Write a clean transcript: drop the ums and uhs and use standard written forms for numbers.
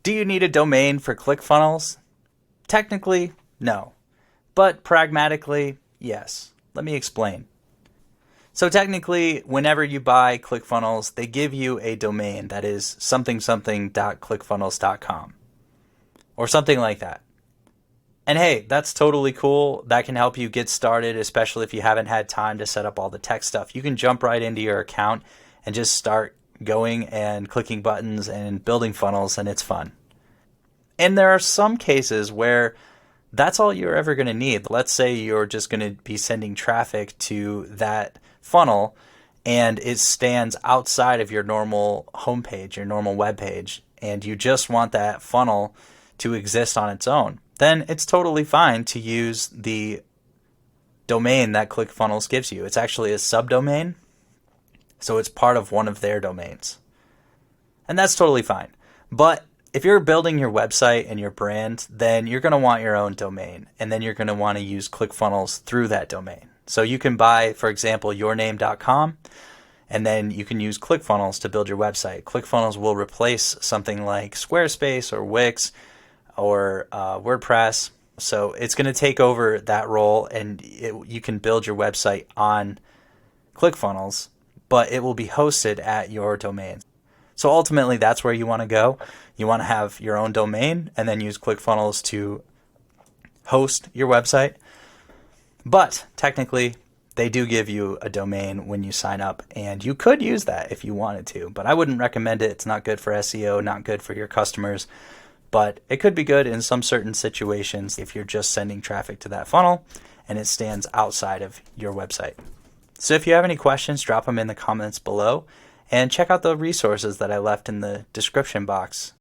Do you need a domain for ClickFunnels? Technically, no. But pragmatically, yes. Let me explain. So technically, whenever you buy ClickFunnels, they give you a domain that is something something.clickfunnels.com or something like that. And hey, that's totally cool. That can help you get started, especially if you haven't had time to set up all the tech stuff. You can jump right into your account and just start going and clicking buttons and building funnels, and it's fun. And there are some cases where that's all you're ever going to need. Let's say you're just going to be sending traffic to that funnel and it stands outside of your normal homepage, your normal web page, and you just want that funnel to exist on its own. Then it's totally fine to use the domain that ClickFunnels gives you. It's actually a subdomain, so it's part of one of their domains. And that's totally fine. But if you're building your website and your brand, then you're going to want your own domain, and then you're going to want to use ClickFunnels through that domain. So you can buy, for example, yourname.com, and then you can use ClickFunnels to build your website. ClickFunnels will replace something like Squarespace or Wix or WordPress. So it's going to take over that role, and you can build your website on ClickFunnels, but it will be hosted at your domain. So ultimately, that's where you want to go. You want to have your own domain and then use ClickFunnels to host your website. But technically, they do give you a domain when you sign up, and you could use that if you wanted to, but I wouldn't recommend it. It's not good for SEO, not good for your customers, but it could be good in some certain situations if you're just sending traffic to that funnel and it stands outside of your website. So if you have any questions, drop them in the comments below, and check out the resources that I left in the description box.